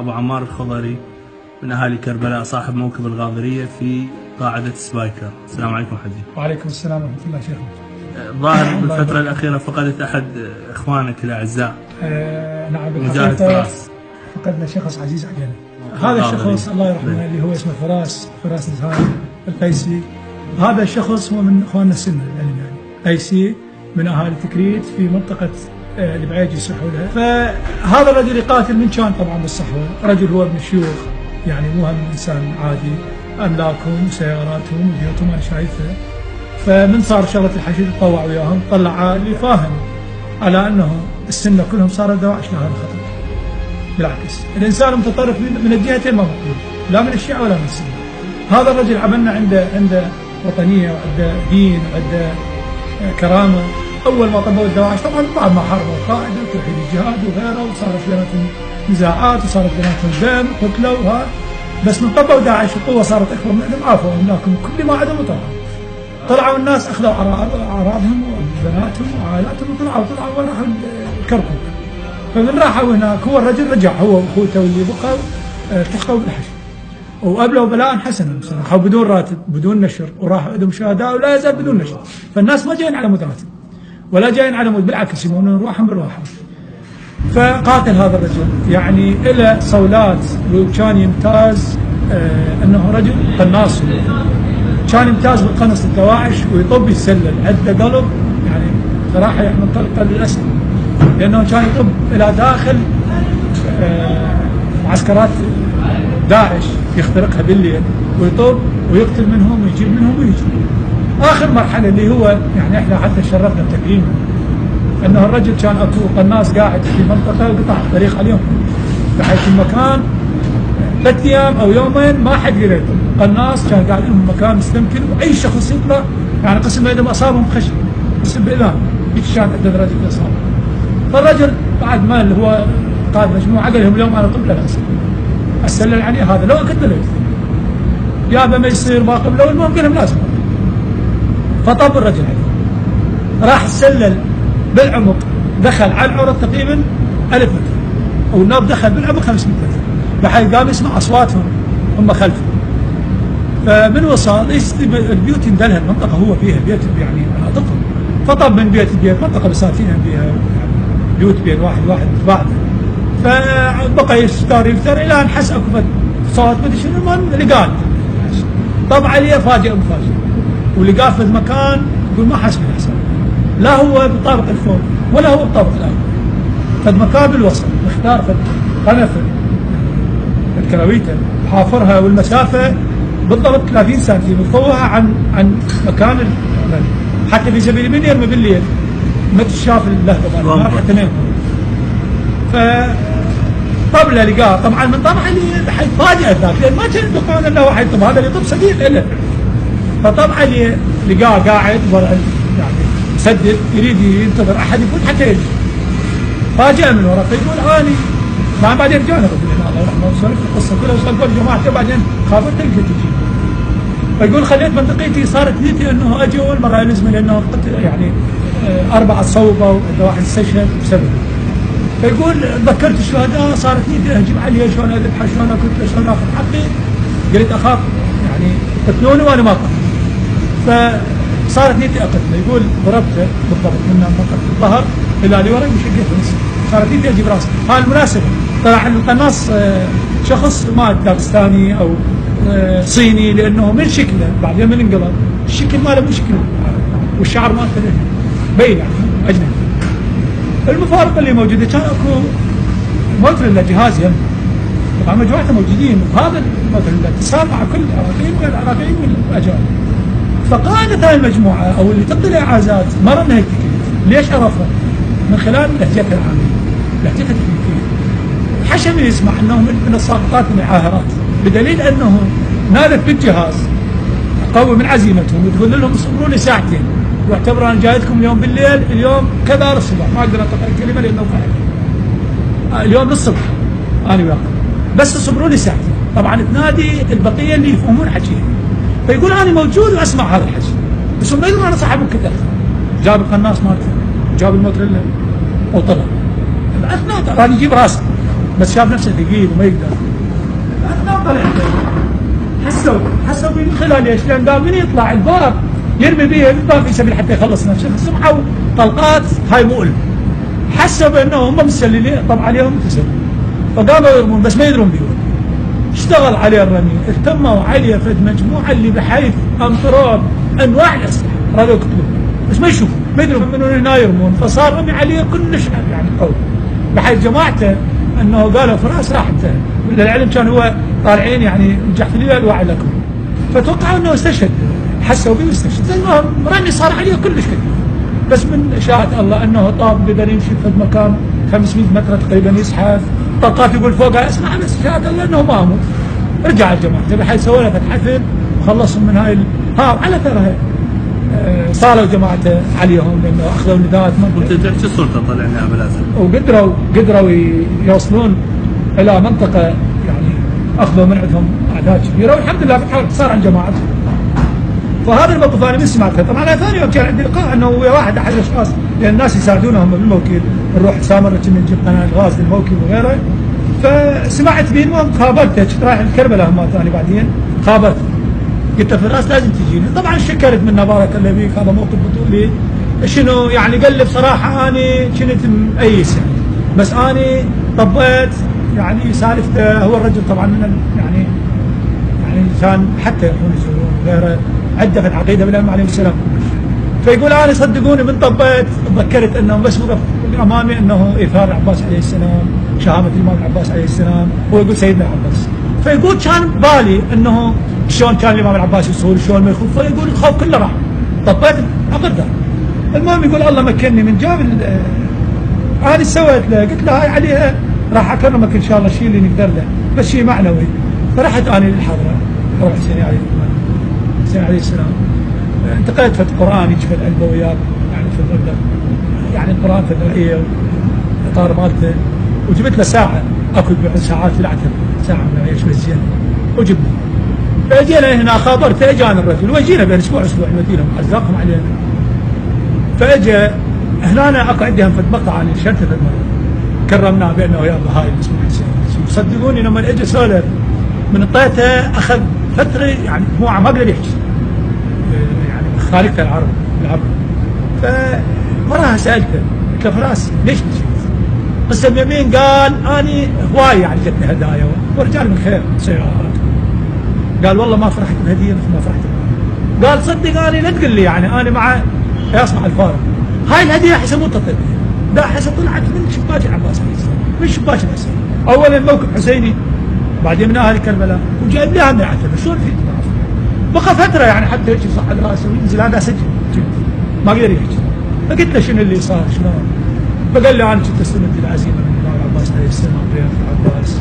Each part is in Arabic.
أبو عمار الخضري من أهالي كربلاء، صاحب موكب الغاضرية في قاعدة سبايكر. السلام عليكم حجي. وعليكم السلام ورحمة الله شيخنا. ظاهر بالفترة الأخيرة فقدت أحد إخوانك الأعزاء. نعم مجاهد فراس. فقدنا شخص عزيز علينا. هذا الشخص الله يرحمه اللي هو اسمه فراس نزهان القيسي. هذا الشخص هو من إخواننا السنة يعني قيسي من أهالي تكريت في منطقة البعيج يصحوا لها. فهذا الرجل يقاتل من كان طبعا بالصحوة، رجل هو ابن الشيوخ يعني مو هم إنسان عادي، أملاكهم وسياراتهم وبيوتهم أنا شايفها. فمن صار شغلة الحشيش تطوع وياهم، طلع اللي فاهم على أنه السنة كلهم صاروا دواعش لهذا الخطر. بالعكس الإنسان المتطرف من الجهتين ما مقبول، لا من الشيعة ولا من السنة. هذا الرجل عملنا عنده وطنية وعنده دين وعنده كرامة. أول ما طبوا الدواعش طبعا بعد ما حاربوا القائد وتوحيد الجهاد وغيره وصارت بيناتهم نزاعات وصارت بيناتهم دم وقتلوا وها، بس من طبوا داعش القوة صارت أكبر منهم، عافوا لكن كل ما عندهم طلعوا الناس أخذوا أعراضهم وبناتهم وعائلاتهم وطلعوا وراحوا الكركوك. فمن راحوا هناك هو الرجل رجع هو واخوته واللي بقوا التحقوا بالحشد وقبلوا بلاء حسنا راحوا بدون راتب بدون نشر وراحوا عندهم شهداء ولا يزال بدون نشر. فالناس ما جايين على مود راتب ولا جايين على مود، بالعكس يمونون روحهم بالراحه. فقاتل هذا الرجل يعني إلى صولات وكان يمتاز انه رجل قناص، كان يمتاز بالقنص الدواعش ويطب يتسلل عنده قلب يعني صراحه يعني من قلب الاسد، لانه كان يطب الى داخل معسكرات داعش يخترقها بالليل ويطب ويقتل منهم ويجيب منهم ويجي. اخر مرحله اللي هو يعني احنا حتى شرفنا بتكريمه انه الرجل كان اكو قناص قاعد في منطقه وقطع الطريق عليهم بحيث المكان 3 ايام او يومين ما حد يقدر يطب. قناص كان قاعد لهم مكان مستمكن واي شخص يطلع يعني قسم بينهم اصابهم خشب قسم باذان هيك كان عنده درجه الاصابه. فالرجل بعد ما اللي هو قائد مجموعه قال لهم اليوم انا طب لا باس اسلل عليه هذا لو كنت له يابا ما يصير ما قبله المهم قال لهم لازم. فطب الرجل عليه راح سلل بالعمق دخل على العرض تقريبا 1000 متر والناب دخل بالعمق 500 متر بحيث قام يسمع اصواتهم هم خلفه. فمن وصل البيوت يندلها المنطقه هو فيها بيت يعني مناطقهم. فطب من بيت لبيت منطقه بساتين فيها يعني بيوت بين واحد بعد. فبقى يختار الى ان حس اكو صوت ما ادري شنو المهم لقاه طب عليه فاجئ مفاجئ ولقاه في المكان يقول ما حس بالحساب لا هو بالطابق الفوق ولا هو بالطابق الاول. فالمكان بالوسط اختار في قنفه الكراويته حافرها والمسافه بالضبط 30 سنتي مفوها عن مكان حتى في سبيل من يرمي بالليل ما تشاف اللهبه مالها حتى نام. فطبله لقاه طبعا من طبعا اللي حيتفاجئ ذاك لان ما كان يتوقعون انه واحد طب هذا اللي طب صديق له. فطبعا لقاه قاعد ورا يعني مسدد يريد ينتظر احد يفوت حتى يجي. فاجأ من ورا فيقول اني طبعا بعدين رجعنا الله يرحمه وسولف القصه كلها وصلت جماعته بعدين خافت تلقى تجي. فيقول خليت منطقتي صارت نيتي انه اجي اول مره يلزمني لانه يعني 4 صوبه واحد استشهد بسبب. فيقول تذكرت الشهداء صارت نيتي اجيب عليه شلون اذبحه شلون اكل شلون اخذ حقي. قلت اخاف يعني يقتلوني وانا ما قتل. فصارت نيتي اقتله. يقول ضربته بالضبط من منطقه الظهر الى اللي ورا وشقيته نص. صارت نيتي اجيب راسه. هاي المناسبه طلع القناص شخص ما داغستاني او صيني لانه من شكله بعدين من انقلب الشكل ماله مو شكله والشعر ماله بين يعني اجنبي. المفارقه اللي موجوده كان اكو موتريلا جهاز يم طبعا مجموعته موجودين وهذا الموتريلا اتصال مع كل العراقيين وغير العراقيين والاجانب. فقاده هاي المجموعه او اللي تقتل اعازات مر انها ليش عرفها؟ من خلال لهجتها العاميه لهجتها التكنيكيه. حشمي يسمع انه من الساقطات من العاهرات بدليل انه نالت بالجهاز قوي من عزيمتهم وتقول لهم اصبروا لي ساعتين واعتبروا انا جايتكم اليوم بالليل اليوم كذا الصبح ما اقدر انطق الكلمه لانه قاعد اليوم للصبح انا وياكم بس اصبروا لي ساعتين. طبعا تنادي البقيه اللي يفهمون حكيها. فيقول انا موجود واسمع هذا الحكي بس هم ما يدرون انا صاحب كذا. جاب القناص مالته جاب الموتريلا وطلع اثناء راني يجيب راسه بس شاف نفسه ثقيل وما يقدر. ما طلع حسوا من خلال ايش؟ لان قال من يطلع الباب يرمي به الباب في سبيل حتى يخلص نفسه، سمعوا طلقات هاي مؤلم. حسوا بانه هم مسللين طبعا عليهم كسر، فقاموا يرمون بس ما يدرون بيهم. اشتغل عليه الرمي، اهتموا عليه في المجموعه اللي بحيث امطروا انواع الاسلحه، رادوا يقتلون بس ما يشوفوا، ما يدرون من هنا يرمون، فصار رمي عليه كلش يعني قوي. بحيث جماعته انه قالوا فراس راح انتهى، للعلم كان هو طالعين يعني الجحفليه الواعي لكم. فتوقعوا انه استشهد، حسوا به واستشهد، المهم رمي صار عليه كلش كثير. بس من شاء الله انه طاب قدر يمشي في مكان 500 متر تقريبا يزحف، طلقات يقول فوقها اسمع، بس شاء الله انه ما اموت. رجع الجماعه بحيث سووا له فتح وخلصوا من هاي على ترى صاروا جماعته عليهم لانه اخذوا نداءات كنت تحكي السلطه طلعنا بالاسد وقدروا يوصلون الى منطقه يعني اخذوا من عندهم اعداد كبيره، والحمد لله بحاول صار عن جماعتهم. فهذا الموقف انا من سمعته. طبعا انا ثاني يوم كان عندي لقاء انه ويا واحد احد الاشخاص، لان الناس يساعدونهم بالموكيل، نروح سامره نجيب قناه الغاز للموكيل وغيره. فسمعت به المهم خابرته، كنت رايح لكربلاء هم ثاني بعدين خابرته، قلت له فراس لازم تجيني. طبعا شكرت منه بارك الله فيك، هذا موقف بطولي شنو يعني. قال لي بصراحه انا كنت مأيس يعني، بس انا طبيت يعني سالفته. هو الرجل طبعا من يعني كان حتى يروحون يزورون غيره عده في العقيده بالامام عليه السلام. فيقول انا صدقوني من طبيت تذكرت انه بس وقف امامي انه ايثار العباس عليه السلام، شهامه الامام العباس عليه السلام، هو يقول سيدنا العباس. فيقول كان بالي انه شلون كان الامام العباس يصول، شلون ما يخوف، فيقول الخوف كله راح. طبيت عقدها. المهم يقول الله مكنني من جاب انا سويت له، قلت له هاي عليها راح اكرمك ان شاء الله الشيء اللي نقدر له، بس شيء معنوي. فرحت انا للحضره، روح حسين عليه السلام، انتقلت في القران يجي في العلبه وياه يعني في الغردة، يعني القران في النوعيه والاطار مالته، وجبت له ساعه اكل ساعات في العتب، ساعه من النوعيه شوي زين وجبنا. فاجينا هنا خابرته، اجانا الرجل وجينا بين اسبوع نودي عزاقهم علينا. فاجى هنا اكو عندهم في المقطع انا شرته في المره كرمناه بانه يا الله هاي اسمه حسين. صدقوني لما اجى سولف من طيته اخذ فتره يعني ما قدر يحكي يعني خالقته العرب. فمرة سالته قلت له فراس ليش مشيت؟ قسم يمين قال اني هواي يعني جتني هدايا ورجال من خير سيارات. قال والله ما فرحت بهديه مثل ما فرحت بها. قال صدق اني لا تقول لي يعني انا مع يصنع الفارق. هاي الهديه احسن مو تطلع، لا احسن طلعت من شباك العباس عليه السلام، من شباك الحسين. اولا موكب حسيني، بعدين من اهل كربلاء، وجايب لها من العتبه، شلون في بقى فتره يعني حتى يجي صعد راسه وينزل هذا سجن ما قدر يحكي. فقلت له شنو اللي صار شلون؟ فقال لي انا كنت استلمت العزيمه من الامام العباس عليه السلام بيت العباس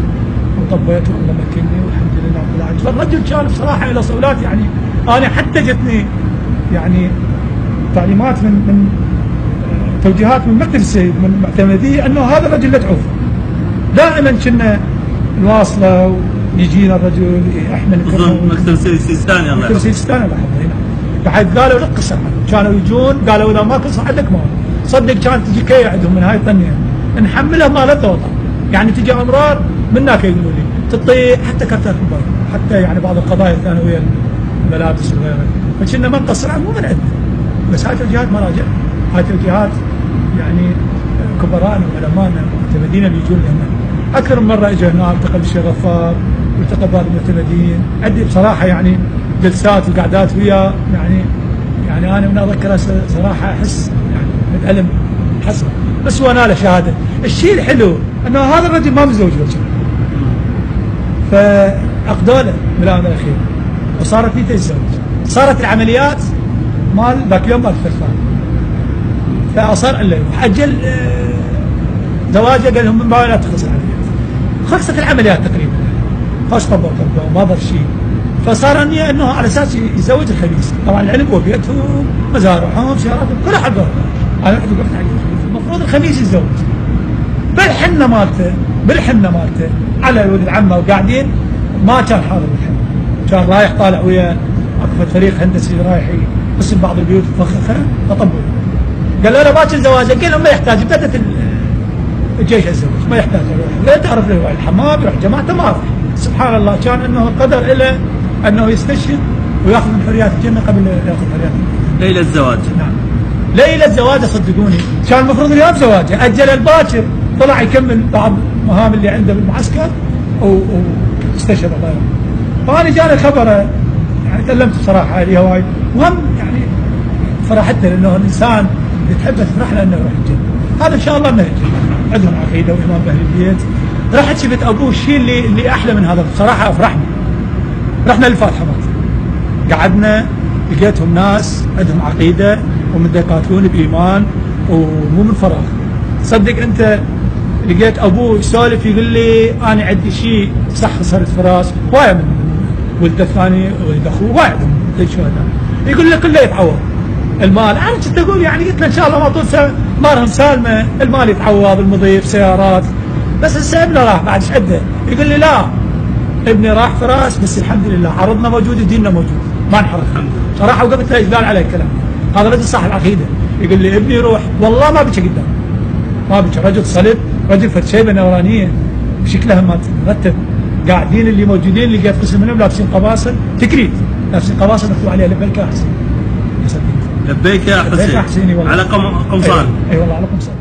وطبيت والله مكنني والحمد لله رب العالمين. فالرجل كان بصراحه له صولات يعني انا حتى جتني يعني تعليمات من توجيهات من مكتب السيد من المعتمديه انه هذا الرجل لا تعوفه. دائما كنا نواصله ويجينا الرجل يحمل مكتب السيد السيستاني الله مكتب السيد السيستاني الله يحفظه هنا. بحيث قالوا لك قصه كانوا يجون قالوا اذا ما قصه عندك ما صدق كانت تجي كي عندهم من هاي الطنيه نحملها مالتها وطن يعني تجي امرار منك يقولوا لي تطيح حتى كرتات موبايل حتى يعني بعض القضايا الثانويه الملابس وغيرها فكنا ما نقصر عنه مو من عندنا. بس هاي توجيهات مراجع، هاي توجيهات يعني كبراءنا وعلمائنا المعتمدين اللي يجون لنا. اكثر من مره اجى هنا التقى بالشيخ غفار والتقى بعض المعتمدين، عندي بصراحه يعني جلسات وقعدات وياه يعني انا من اذكره صراحه احس يعني بالالم حسره، بس هو نال شهاده. الشيء الحلو انه هذا الرجل ما متزوج وجهه، فعقدوا له بالعام الاخير وصارت فيه تزوج. صارت العمليات مال ذاك اليوم مال الفرفان، فاصر الا يروح اجل زواجه، قال لهم ما لا تخلص العمليات. خلصت العمليات تقريبا، خش طبوا ما ضر شيء. فصار انه على اساس يزوج الخميس، طبعا العلم هو بيتهم مزارعهم سياراتهم كل حقهم، انا رحت وقفت عليه المفروض الخميس يتزوج. بالحنه مالته على ولد عمه وقاعدين ما كان حاضر بالحنه، كان رايح طالع ويا اكبر فريق هندسي رايح قسم بعض البيوت مفخخه فطبوا. قال له انا باكر زواجه، قال لهم ما يحتاج، بدت الجيش الزوج ما يحتاج يروح، لا تعرف له يروح الحمام يروح جماعته ما راح. سبحان الله كان انه قدر له انه يستشهد وياخذ من حريات الجنه قبل ياخذ حريات الجنه. ليلة الزواج. نعم. ليلة زواجه صدقوني كان المفروض اليوم زواجه، اجل الباكر، طلع يكمل بعض المهام اللي عنده بالمعسكر واستشهد الله يرحمه. فانا جاني خبر يعني تألمت بصراحه عليه هواي، وهم يعني فرحتنا لانه الانسان اللي تحبه تفرح له انه يروح الجنه. هذا ان شاء الله من الجنه، عندهم عقيده وايمان باهل البيت. رحت شفت ابوه الشيء اللي احلى من هذا بصراحه افرحني. رحنا للفاتحه قعدنا لقيتهم ناس عندهم عقيده ومن يقاتلون بايمان ومو من فراغ. صدق انت لقيت ابوه يسولف يقول لي انا عندي شيء صح صرت فراس هوايه من ولده الثاني ولد اخوه هوايه من الشهداء يقول لي كله يتعوض المال. انا كنت اقول يعني قلت له ان شاء الله ما طول مارهم سالمه المال يتعوض المضيف سيارات، بس هسه ابنه راح بعد ايش عنده؟ يقول لي لا ابني راح فراس بس الحمد لله عرضنا موجود وديننا موجود ما انحرف. صراحه وقفت له اجبال على الكلام. هذا رجل صاحب عقيده يقول لي ابني روح والله ما بكى قدام ما بكى، رجل صلب رجل فشيبه نورانيه شكلها ما مرتب. قاعدين اللي موجودين اللي لقيت قسم منهم لابسين قباصه تكريت، لابسين قباصه مكتوب عليها لبيك يا حسين. لبيك يا حسين. لبيك يا حسيني والله. على قمصان. اي والله على قمصان.